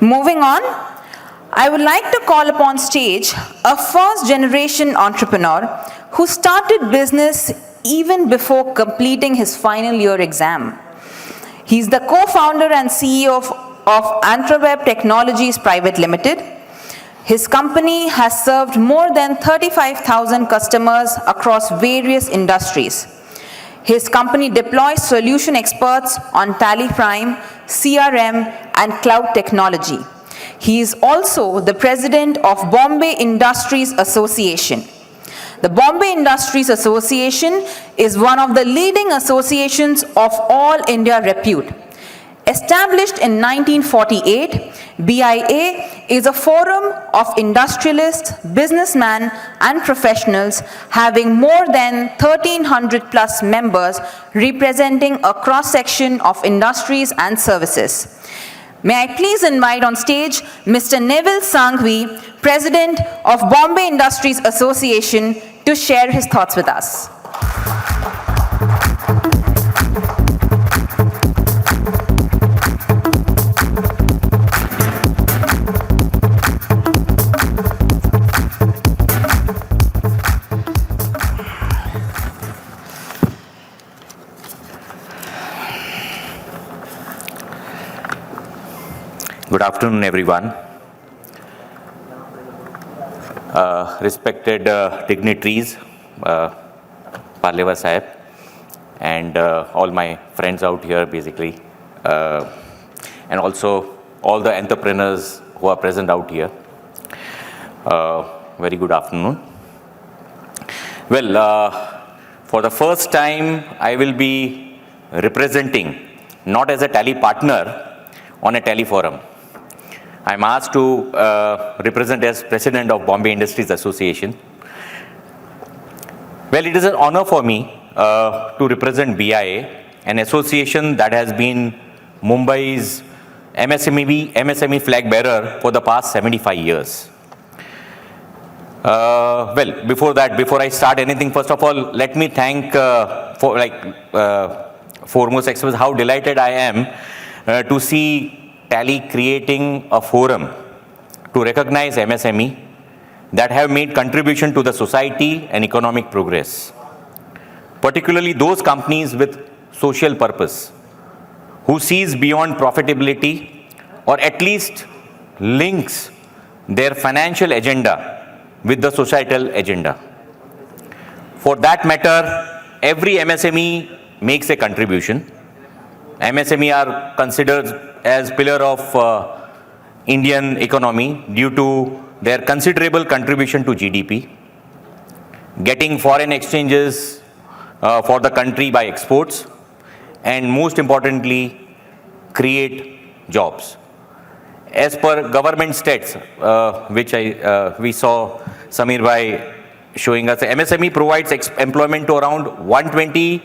Moving on, I would like to call upon stage a first-generation entrepreneur who started business even before completing his final year exam. He's the co-founder and CEO of Antraweb Technologies Private Limited. His company has served more than 35,000 customers across various industries. His company deploys solution experts on Tally Prime, CRM, and cloud technology. He is also the president of Bombay Industries Association. The Bombay Industries Association is one of the leading associations of all India repute. Established in 1948, BIA is a forum of industrialists, businessmen, and professionals having more than 1,300 plus members representing a cross-section of industries and services. May I please invite on stage Mr. Neville Sanghvi, President of Bombay Industries Association, to share his thoughts with us. Good afternoon, everyone. Respected dignitaries, Parlevar Sahib, and all my friends out here, basically, and also all the entrepreneurs who are present out here. Very good afternoon. Well, for the first time, I will be representing, not as a Tally partner, on a Tally forum. I'm asked to represent as President of Bombay Industries Association. Well, it is an honor for me to represent BIA, an association that has been Mumbai's MSME flag bearer for the past 75 years. Well, before I start anything, first of all, let me thank foremost express how delighted I am to see Tally creating a forum to recognize MSME that have made contribution to the society and economic progress, particularly those companies with social purpose, who sees beyond profitability or at least links their financial agenda with the societal agenda. For that matter, every MSME makes a contribution. MSME are considered as pillar of Indian economy due to their considerable contribution to GDP, getting foreign exchanges for the country by exports, and most importantly, create jobs. As per government stats, which we saw Samir Bhai showing us, MSME provides employment to around 120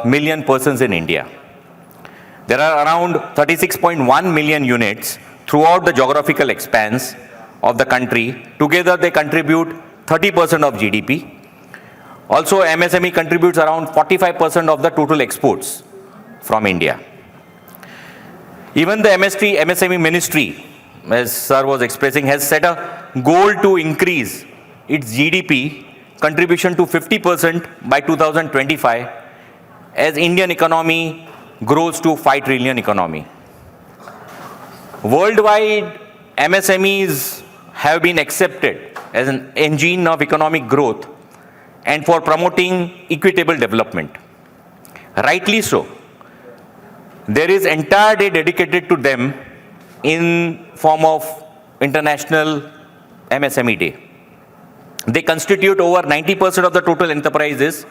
million persons in India. There are around 36.1 million units throughout the geographical expanse of the country. Together, they contribute 30% of GDP. Also, MSME contributes around 45% of the total exports from India. Even the MSME ministry, as Sir was expressing, has set a goal to increase its GDP contribution to 50% by 2025 as Indian economy grows to 5 trillion economy. Worldwide, MSMEs have been accepted as an engine of economic growth and for promoting equitable development. Rightly so. There is entire day dedicated to them in form of International MSME Day. They constitute over 90% of the total enterprises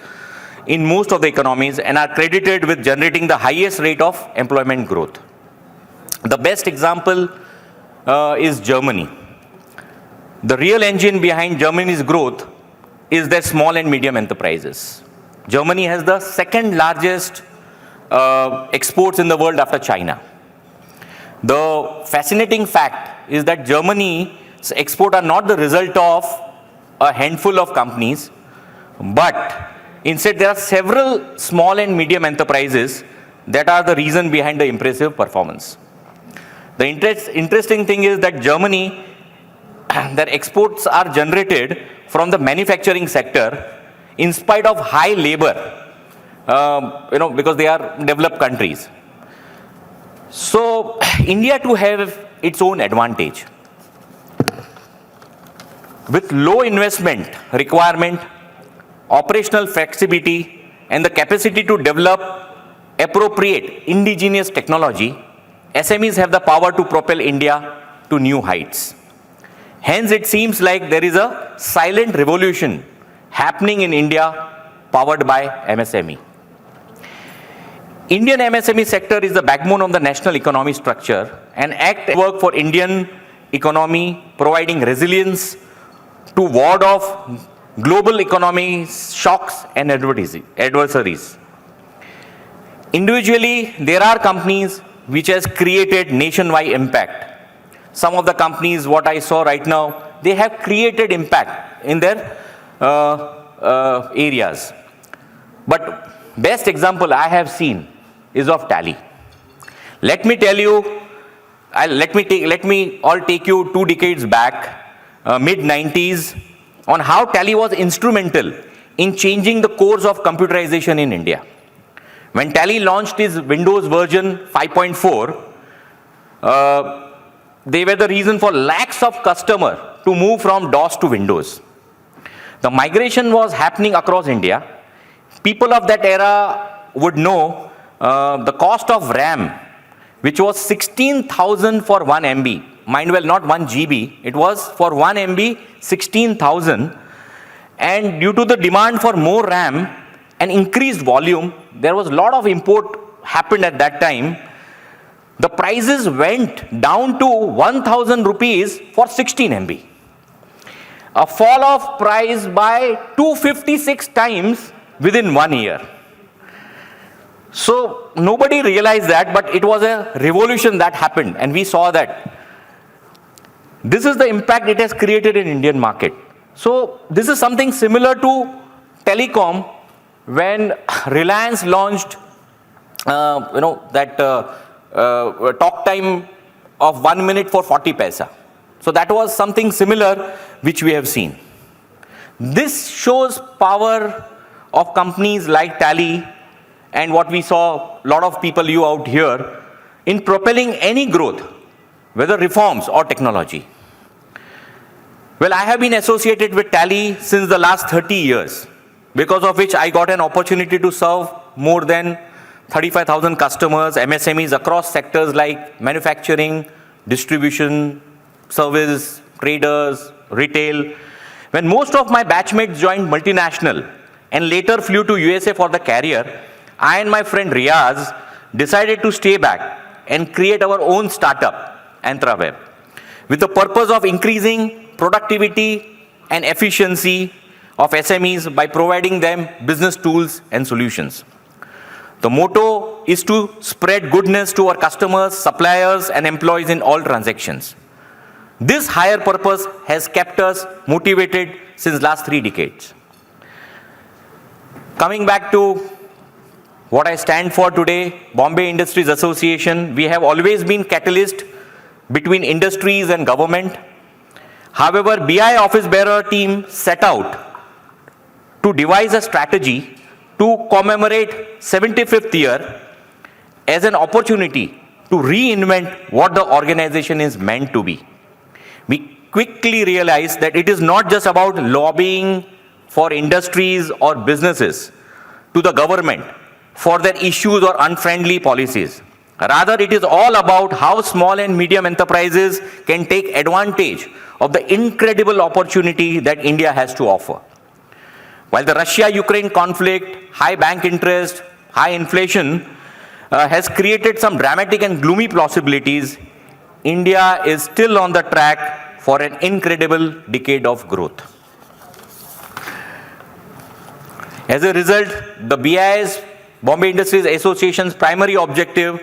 in most of the economies and are credited with generating the highest rate of employment growth. The best example is Germany. The real engine behind Germany's growth is their small and medium enterprises. Germany has the second largest exports in the world after China. The fascinating fact is that Germany's exports are not the result of a handful of companies, but instead, there are several small and medium enterprises that are the reason behind the impressive performance. The interesting thing is that Germany, their exports are generated from the manufacturing sector in spite of high labor, because they are developed countries. So India to have its own advantage. With low investment requirement, operational flexibility, and the capacity to develop appropriate indigenous technology, SMEs have the power to propel India to new heights. Hence, it seems like there is a silent revolution happening in India powered by MSME. Indian MSME sector is the backbone of the national economy structure and act work for Indian economy, providing resilience to ward off global economy shocks and adversaries. Individually, there are companies which has created nationwide impact. Some of the companies, what I saw right now, they have created impact in their areas. But best example I have seen is of Tally. Let me tell you, let me all take you 2 decades back, mid-90s, on how Tally was instrumental in changing the course of computerization in India. When Tally launched its Windows version 5.4, they were the reason for lakhs of customers to move from DOS to Windows. The migration was happening across India. People of that era would know the cost of RAM, which was 16,000 for 1 MB. Mind well, not 1 GB. It was for 1 MB, 16,000. And due to the demand for more RAM and increased volume, there was a lot of import happened at that time. The prices went down to 1,000 rupees for 16 MB. A fall of price by 256 times within 1 year. So nobody realized that, but it was a revolution that happened, and we saw that. This is the impact it has created in Indian market. So this is something similar to telecom when Reliance launched, talk time of 1 minute for 40 paisa. So that was something similar which we have seen. This shows power of companies like Tally and what we saw, a lot of people you out here, in propelling any growth, whether reforms or technology. Well, I have been associated with Tally since the last 30 years, because of which I got an opportunity to serve more than 35,000 customers, MSMEs across sectors like manufacturing, distribution, service, traders, retail. When most of my batchmates joined multinational and later flew to USA for the career, I and my friend Riaz decided to stay back and create our own startup, AnthraWeb, with the purpose of increasing productivity and efficiency of SMEs by providing them business tools and solutions. The motto is to spread goodness to our customers, suppliers, and employees in all transactions. This higher purpose has kept us motivated since last 3 decades. Coming back to what I stand for today, Bombay Industries Association, we have always been catalyst between industries and government. However, BI office bearer team set out to devise a strategy to commemorate 75th year as an opportunity to reinvent what the organization is meant to be. We quickly realized that it is not just about lobbying for industries or businesses to the government for their issues or unfriendly policies. Rather, it is all about how small and medium enterprises can take advantage of the incredible opportunity that India has to offer. While the Russia-Ukraine conflict, high bank interest, high inflation has created some dramatic and gloomy possibilities, India is still on the track for an incredible decade of growth. As a result, the BIS, Bombay Industries Association's primary objective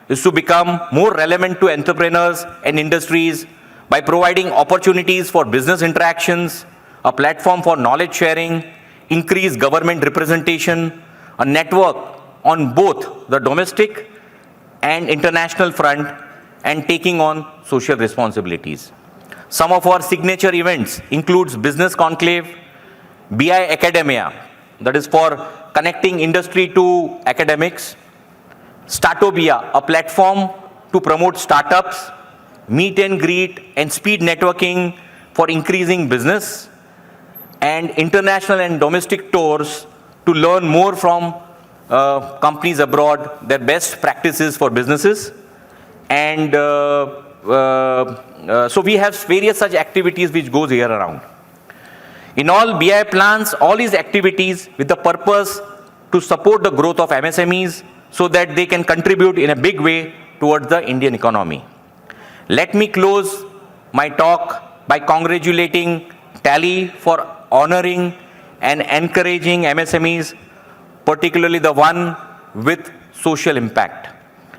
is to become more relevant to entrepreneurs and industries by providing opportunities for business interactions, a platform for knowledge sharing, increased government representation, a network on both the domestic and international front, and taking on social responsibilities. Some of our signature events includes Business Conclave, BI Academia, that is for connecting industry to academics, Startopia, a platform to promote startups, meet and greet and speed networking for increasing business, and international and domestic tours to learn more from companies abroad, their best practices for businesses. And so we have various such activities which goes year around. In all, BI plans all these activities with the purpose to support the growth of MSMEs so that they can contribute in a big way towards the Indian economy. Let me close my talk by congratulating Tally for honoring and encouraging MSMEs, particularly the one with social impact.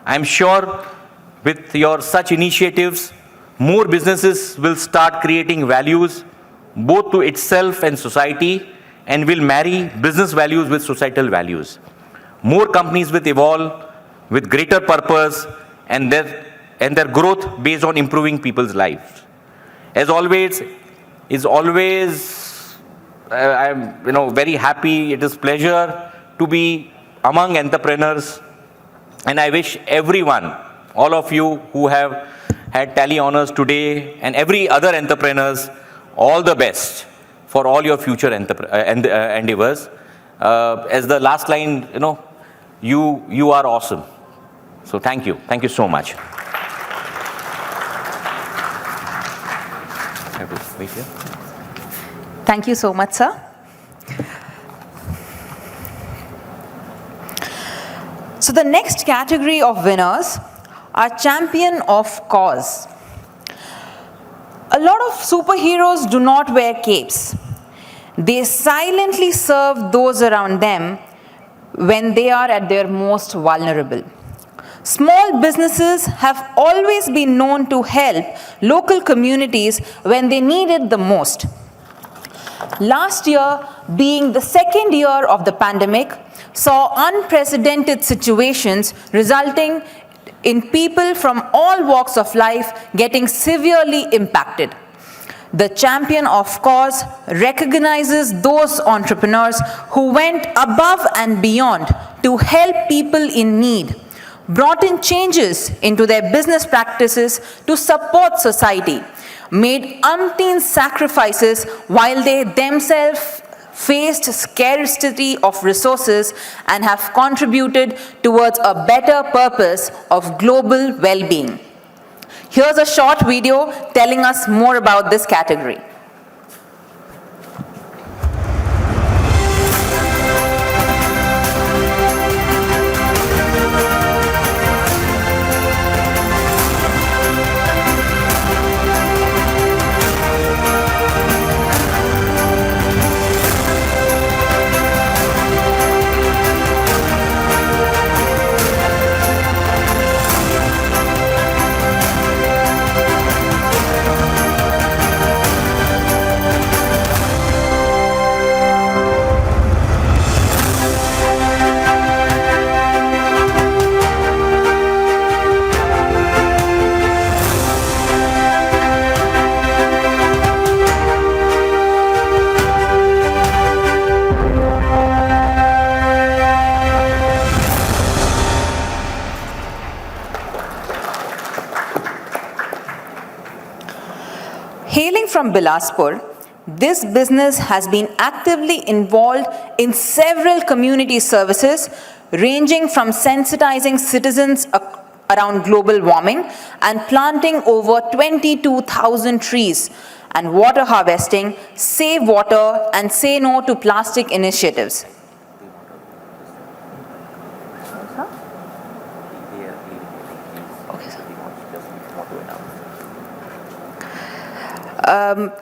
I'm sure with your such initiatives, more businesses will start creating values both to itself and society, and will marry business values with societal values. More companies will evolve with greater purpose and their growth based on improving people's lives. As always, I'm very happy. It is pleasure to be among entrepreneurs, and I wish everyone, all of you who have had Tally honors today, and every other entrepreneurs, all the best for all your future endeavors. As the last line, you are awesome. So thank you so much. Have to wait here. Thank you so much, sir. So the next category of winners are Champion of Cause. A lot of superheroes do not wear capes. They silently serve those around them when they are at their most vulnerable. Small businesses have always been known to help local communities when they need it the most. Last year, being the second year of the pandemic, saw unprecedented situations resulting in people from all walks of life getting severely impacted. The Champion of Cause recognizes those entrepreneurs who went above and beyond to help people in need, brought in changes into their business practices to support society, made umpteen sacrifices while they themselves faced scarcity of resources, and have contributed towards a better purpose of global well-being. Here's a short video telling us more about this category. Hailing from Bilaspur, this business has been actively involved in several community services, ranging from sensitizing citizens around global warming and planting over 22,000 trees, and water harvesting, save water, and say no to plastic initiatives.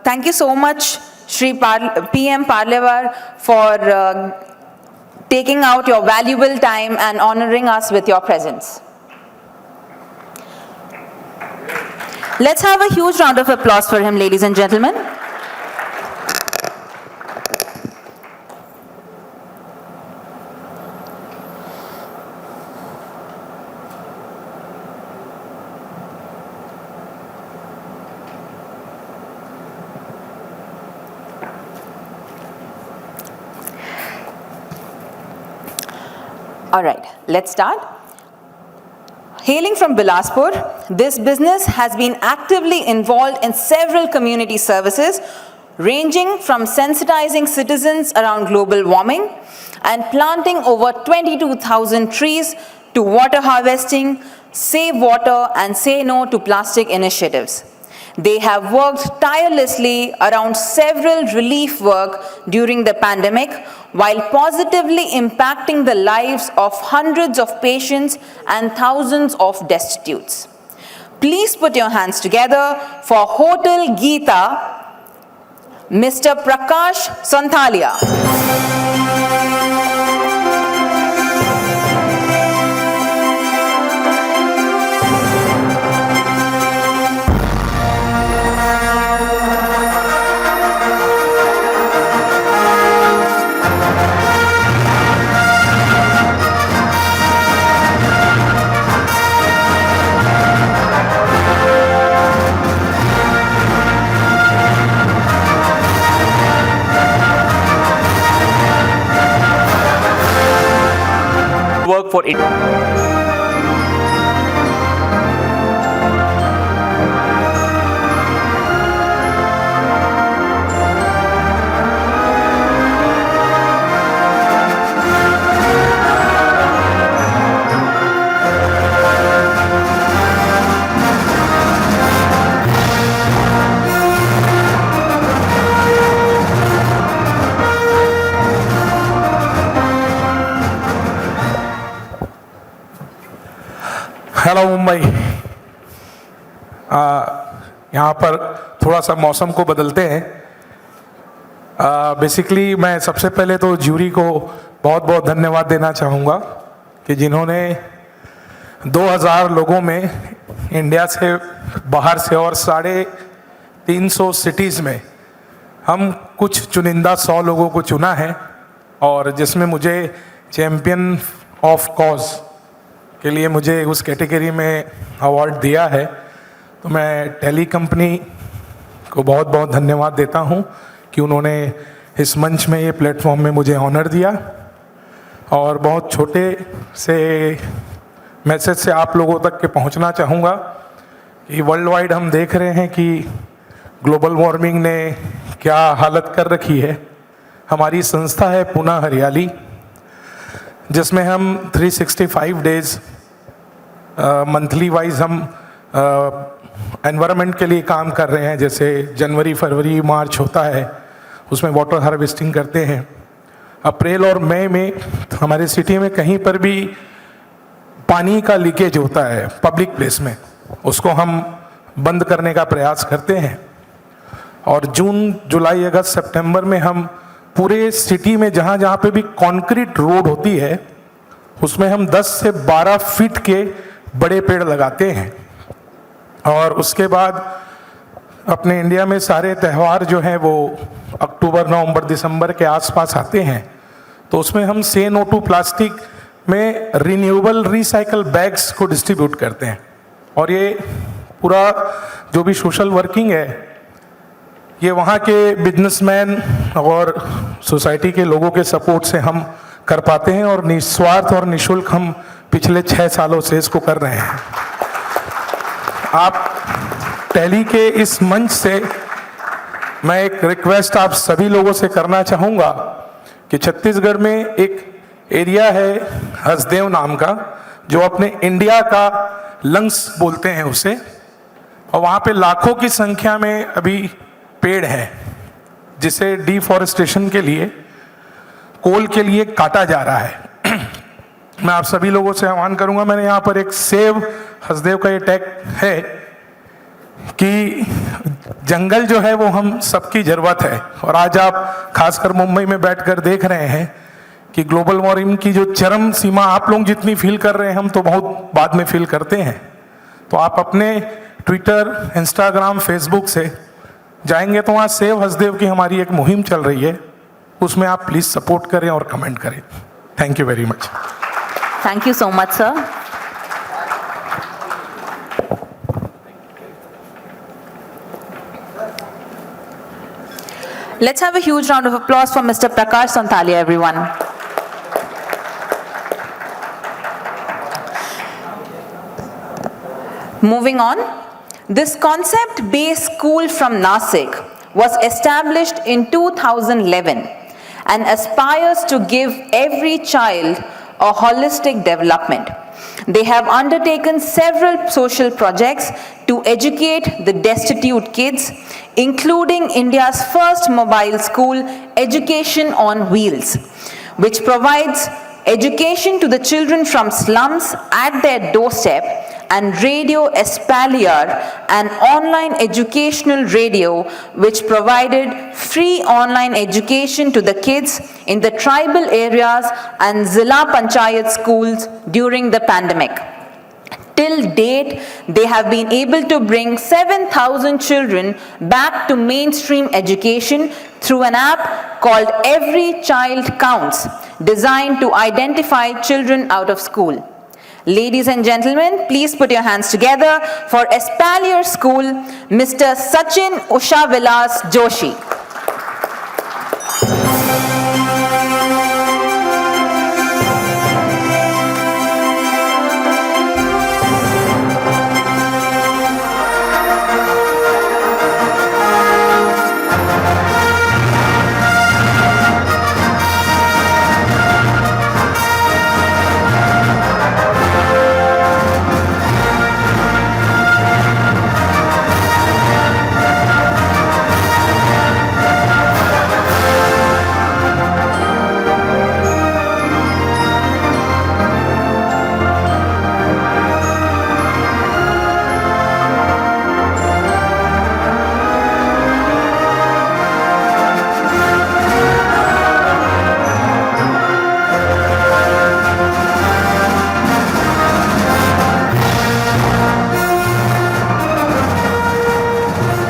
Thank you so much, Shri PM Parlewar, for taking out your valuable time and honoring us with your presence. Let's have a huge round of applause for him, ladies and gentlemen. All right, let's start. Hailing from Bilaspur, this business has been actively involved in several community services, ranging from sensitizing citizens around global warming and planting over 22,000 trees to water harvesting, save water and say no to plastic initiatives. They have worked tirelessly around several relief work during the pandemic while positively impacting the lives of hundreds of patients and thousands of destitutes. Please put your hands together for Hotel Geeta, Mr. Prakash Santhalia. Work for it. Hello Mumbai. यहाँ पर थोड़ा सा मौसम को बदलते हैं। Basically मैं सबसे पहले तो ज्यूरी को बहुत बहुत धन्यवाद देना चाहूँगा कि जिन्होंने 2000 लोगों में इंडिया से बाहर से और 350 सिटीज़ में हम कुछ चुनिंदा 100 लोगों को चुना है और जिसमें मुझे चैम्पियन ऑफ कॉज के लिए मुझे उस कैटेगरी में अवार्ड दिया है। तो मैं टेली कंपनी को बहुत बहुत धन्यवाद देता हूं कि उन्होंने इस मंच में ये प्लेटफॉर्म में मुझे ऑनर दिया। और बहुत छोटे से मैसेज से आप लोगों तक के पहुंचना चाहूँगा कि वर्ल्ड वाइड हम देख रहे हैं कि ग्लोबल वार्मिंग ने क्या हालत कर रखी है। हमारी संस्था है पुनः हरियाली, जिसमें हम 365 डेज मंथली वाइज हम एनवायरनमेंट के लिए काम कर रहे हैं। जैसे जनवरी, फरवरी, मार्च होता है, उसमें वाटर हार्वेस्टिंग करते हैं। अप्रैल और मई में हमारे सिटी में कहीं पर भी पानी का लीकेज होता है पब्लिक प्लेस में, उसको हम बंद करने का प्रयास करते हैं। और जून, जुलाई, अगस्त, सितंबर में हम पूरे सिटी में जहाँ जहाँ पे भी कंक्रीट रोड होती है उसमें हम 10 से 12 फीट के बड़े पेड़ लगाते हैं। और उसके बाद अपने इंडिया में सारे त्यौहार जो हैं वो अक्टूबर, नवंबर, दिसंबर के आसपास आते हैं, तो उसमें हम से नो टू प्लास्टिक में रिन्यूएबल रिसाइकल बैग्स को डिस्ट्रीब्यूट करते हैं। और ये पूरा जो भी सोशल वर्किंग है ये वहाँ के बिजनेसमैन और सोसाइटी के लोगों के सपोर्ट से हम कर पाते हैं और निस्वार्थ और निःशुल्क हम पिछले 6 सालों से इसको कर रहे हैं। आप टेली के इस मंच से मैं एक रिक्वेस्ट आप सभी लोगों से करना चाहूँगा कि छत्तीसगढ़ में एक एरिया है हसदेव नाम का, जो अपने इंडिया का लंग्स बोलते हैं उसे, और वहाँ पे लाखों की संख्या में अभी पेड़ है जिसे डिफॉरेस्टेशन के लिए, कोल के लिए काटा जा रहा है। मैं आप सभी लोगों से आह्वान करूंगा, मैंने यहाँ पर एक सेव हसदेव का ये टैग है कि जंगल जो है वो हम सबकी ज़रूरत है। और आज आप खासकर मुंबई में बैठकर देख रहे हैं कि ग्लोबल वार्मिंग की जो चरम सीमा आप लोग जितनी फील कर रहे हैं हम तो बहुत बाद में फील करते हैं। तो आप अपने ट्विटर, इंस्टाग्राम, फेसबुक से जाएंगे तो वहाँ सेव हसदेव की हमारी एक मुहिम चल रही है, उसमें आप प्लीज़ सपोर्ट करें और कमेंट करें। Thank you very much. Thank you so much, sir. Let's have a huge round of applause for Mr. Prakash Santhalia, everyone. Moving on, this concept-based school from Nasik was established in 2011 and aspires to give every child a holistic development. They have undertaken several social projects to educate the destitute kids, including India's first mobile school, Education on Wheels, which provides education to the children from slums at their doorstep, and Radio Espalier, an online educational radio which provided free online education to the kids in the tribal areas and Zilla Panchayat schools during the pandemic. Till date, they have been able to bring 7,000 children back to mainstream education through an app called Every Child Counts, designed to identify children out of school. Ladies and gentlemen, please put your hands together for Espalier School, Mr. Sachin Usha Vilas Joshi.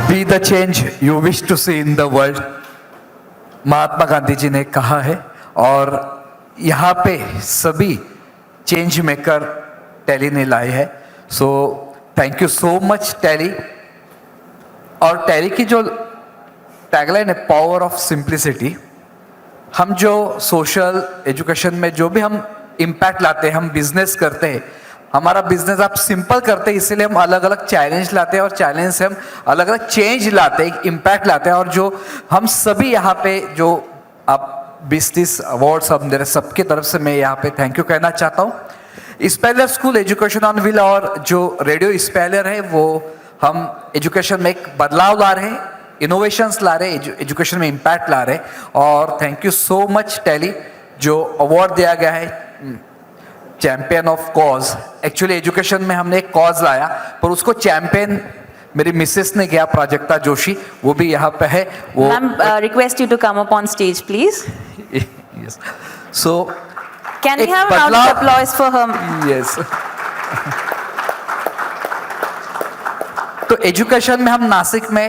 Be the change you wish to see in the world, Mahatma Gandhi ji ने कहा है। और यहाँ पे सभी change maker tally ने लाए हैं। So thank you so much tally. और टैली की जो टैगलाइन है, पावर ऑफ सिंप्लिसिटी, हम जो सोशल एजुकेशन में जो भी हम इम्पैक्ट लाते हैं, हम बिजनेस करते हैं, हमारा बिजनेस आप सिंपल करते हैं, इसीलिए हम अलग अलग चैलेंज लाते हैं और चैलेंज से हम अलग अलग चेंज लाते हैं, इम्पैक्ट लाते हैं। और जो हम सभी यहाँ पे जो आप 20-30 अवार्ड्स हम दे रहे, सबकी तरफ से मैं यहाँ पे थैंक यू कहना चाहता हूँ। स्पेलियर स्कूल एजुकेशन ऑन व्हील और जो रेडियो स्पेलियर है, वो हम एजुकेशन में एक बदलाव ला रहे हैं, इनोवेशंस ला रहे हैं, एजुकेशन में इम्पैक्ट ला रहे हैं। और thank you so much tally, जो अवार्ड दिया गया है champion of cause. Actually education में हमने एक कॉज लाया, पर उसको चैंपियन मेरी मिसेस ने किया, प्राजक्ता जोशी, वो भी यहाँ पे है। वो Ma'am, request you to come up on stage, please. yes. So Can we एक have a round of applause for her? Yes. तो एजुकेशन में हम नासिक में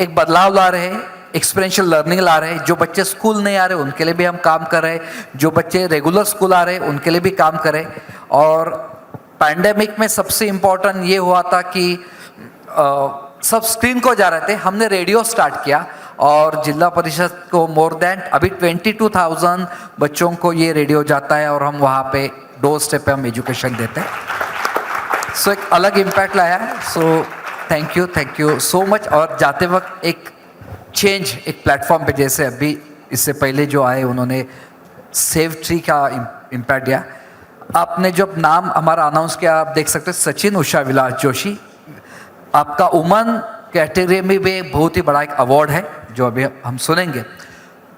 एक बदलाव ला रहे हैं, एक्सपीरियंशियल लर्निंग ला रहे हैं। जो बच्चे स्कूल नहीं आ रहे उनके लिए भी हम काम कर रहे हैं, जो बच्चे रेगुलर स्कूल आ रहे हैं उनके लिए भी काम कर रहे हैं। और पैंडेमिक में सबसे इम्पोर्टेंट ये हुआ था कि सब स्क्रीन को जा रहे थे, हमने रेडियो स्टार्ट किया और जिला परिषद को मोर देन अभी 22,000 बच्चों को ये रेडियो जाता है और हम वहाँ पे डोर स्टेप पे हम एजुकेशन देते हैं। सो एक अलग इम्पैक्ट लाया है। So thank you so much. और जाते वक्त एक चेंज एक प्लेटफॉर्म पे, जैसे अभी इससे पहले जो आए उन्होंने सेव ट्री का इम्पैक्ट दिया। आपने जब नाम हमारा अनाउंस किया, आप देख सकते हैं सचिन उषा विलास जोशी, आपका उमन कैटेगरी में भी बहुत ही बड़ा एक अवार्ड है जो अभी हम सुनेंगे।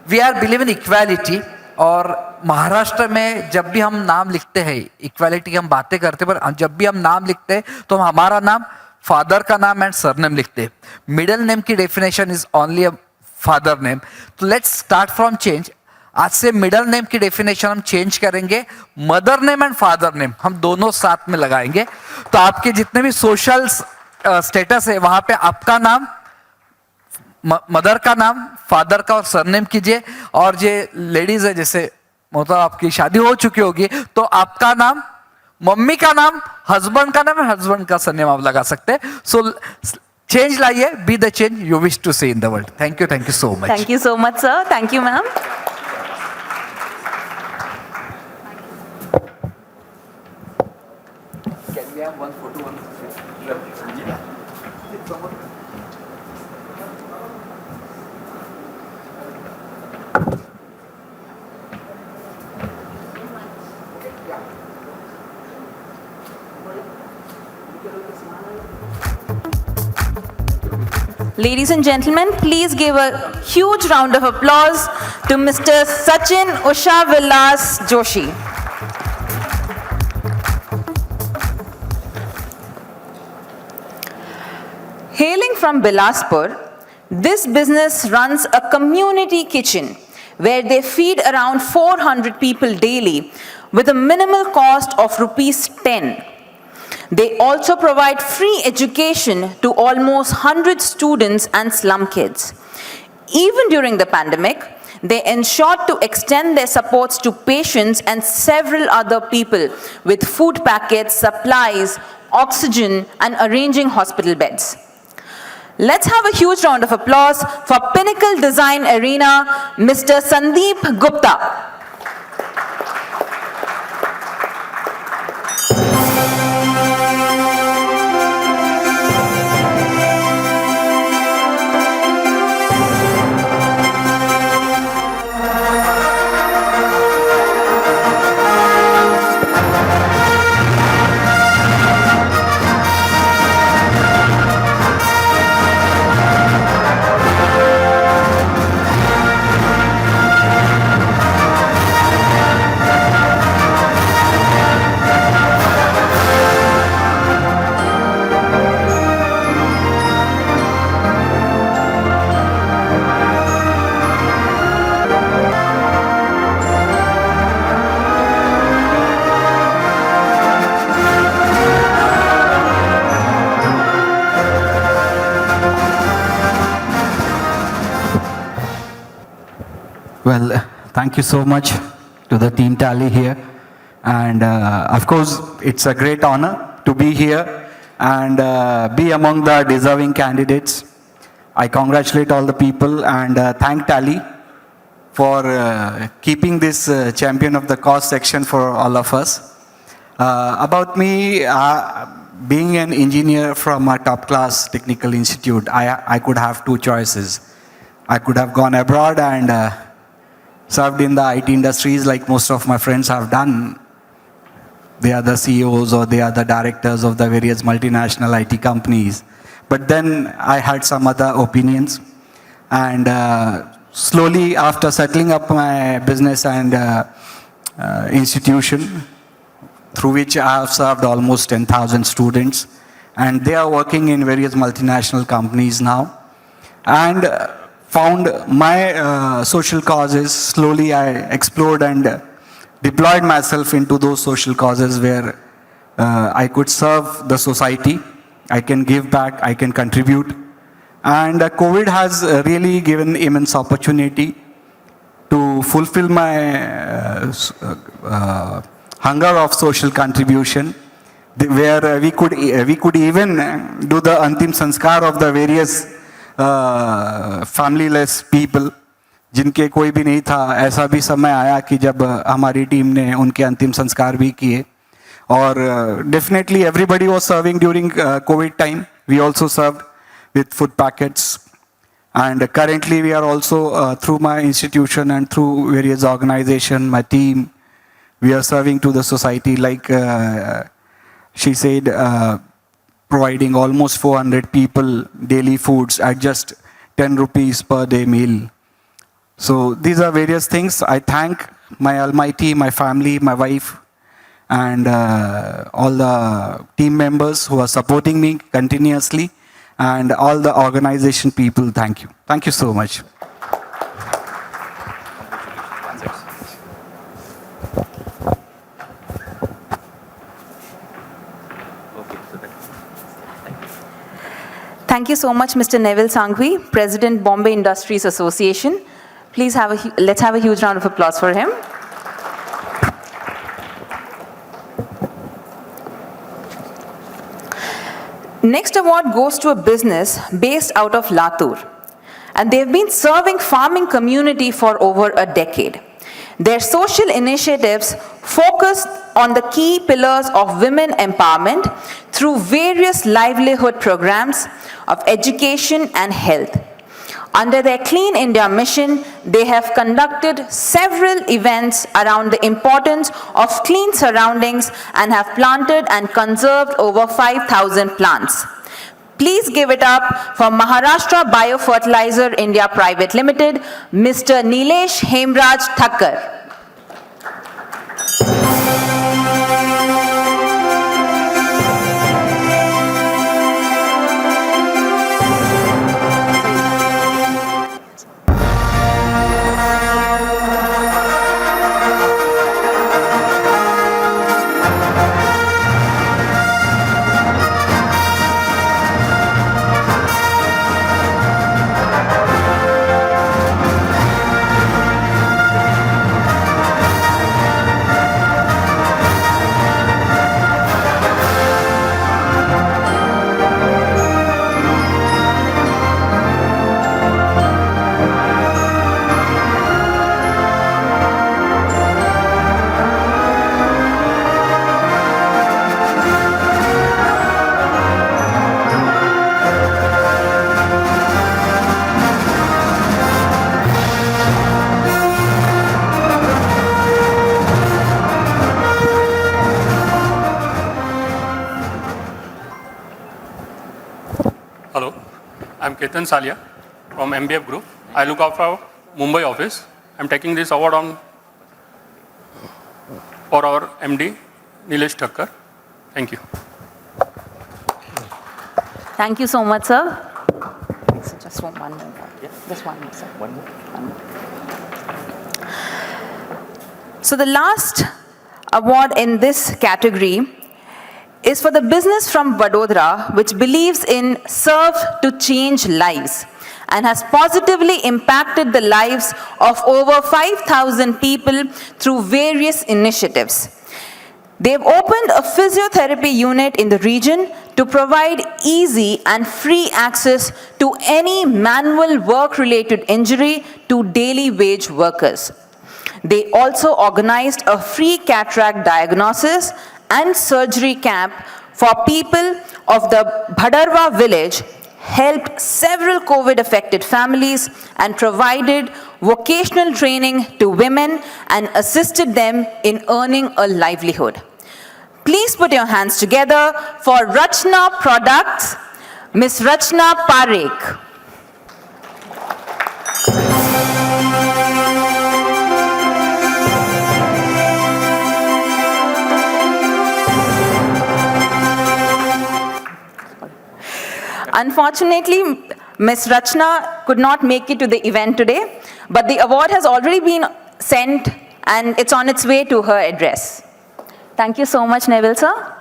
We are believe in equality. और महाराष्ट्र में जब भी हम नाम लिखते हैं, इक्वालिटी की हम बातें करते हैं, पर जब भी हम नाम लिखते हैं तो हम हमारा नाम, फादर का नाम एंड सरनेम लिखते हैं। मिडिल नेम की definition is only a father name. तो लेट्स स्टार्ट फ्रॉम चेंज। आज से मिडिल नेम की डेफिनेशन हम चेंज करेंगे, mother name and father name हम दोनों साथ में लगाएंगे। तो आपके जितने भी सोशल स्टेटस है वहां पे आपका नाम, मदर का नाम, फादर का और सरनेम कीजिए। और ये लेडीज है, जैसे मतलब आपकी शादी हो चुकी होगी तो आपका नाम, मम्मी का नाम, हस्बैंड का नाम, हस्बैंड का सरनेम आप लगा सकते हैं। सो चेंज लाइए, be the change you wish to see in the world. Thank you so much. Thank you so much, sir. Thank you, ma'am. Can we have one photo? Ladies and gentlemen, please give a huge round of applause to Mr. Sachin Usha Vilas Joshi. Hailing from Bilaspur, this business runs a community kitchen where they feed around 400 people daily with a minimal cost of rupees 10. They also provide free education to almost 100 students and slum kids. Even during the pandemic, they ensured to extend their supports to patients and several other people with food packets, supplies, oxygen, and arranging hospital beds. Let's have a huge round of applause for Pinnacle Design Arena, Mr. Sandeep Gupta. Well, thank you so much to the Team Tally here. And of course, it's a great honor to be here and be among the deserving candidates. I congratulate all the people and thank Tally for keeping this champion of the cause section for all of us. About me, being an engineer from a top-class technical institute, I could have two choices. I could have gone abroad and served in the IT industries like most of my friends have done. They are the CEOs or they are the directors of the various multinational IT companies. But then I had some other opinions. And slowly after settling up my business and institution, through which I have served almost 10,000 students, and they are working in various multinational companies now. And found my social causes. Slowly I explored and deployed myself into those social causes where I could serve the society, I can give back, I can contribute. And COVID has really given immense opportunity to fulfill my hunger of social contribution, where we could even do the Antim Sanskar of the various familyless people जिनके कोई भी नहीं था. ऐसा भी समय आया कि जब हमारी टीम ने उनके अंतिम संस्कार भी किए. और definitely everybody was serving during covid time. We also served with food packets, and currently we are also through my institution and through various organization, my team, we are serving to the society, like she said, providing almost 400 people daily foods at just 10 rupees per day meal. So these are various things. I thank my almighty, my family, my wife, and all the team members who are supporting me continuously, and all the organization people. Thank you. Thank you so much. Thank you so much, Mr. Neville Sanghvi, President, Bombay Industries Association. Please let's have a huge round of applause for him. Next award goes to a business based out of Latur, and they've been serving farming community for over a decade. Their social initiatives focused on the key pillars of women empowerment through various livelihood programs of education and health. Under their Clean India mission, they have conducted several events around the importance of clean surroundings and have planted and conserved over 5,000 plants. Please give it up for Maharashtra Biofertilizer India Private Limited, Mr. Nilesh Hemraj Thakkar. Hello, I'm Ketan Salia from MBF Group. I look after our Mumbai office. I'm taking this award for our MD, Nilesh Thakkar. Thank you. Thank you so much, sir. So just one more. Just one more, sir. One more. So the last award in this category is for the business from Vadodara, which believes in serve to change lives and has positively impacted the lives of over 5,000 people through various initiatives. They've opened a physiotherapy unit in the region to provide easy and free access to any manual work-related injury to daily wage workers. They also organized a free cataract diagnosis and surgery camp for people of the Bhadarwa village, helped several COVID-affected families, and provided vocational training to women and assisted them in earning a livelihood. Please put your hands together for Rachna Products, Ms. Rachna Parekh. Unfortunately, Ms. Rachna could not make it to the event today, but the award has already been sent and it's on its way to her address. Thank you so much, Neville sir.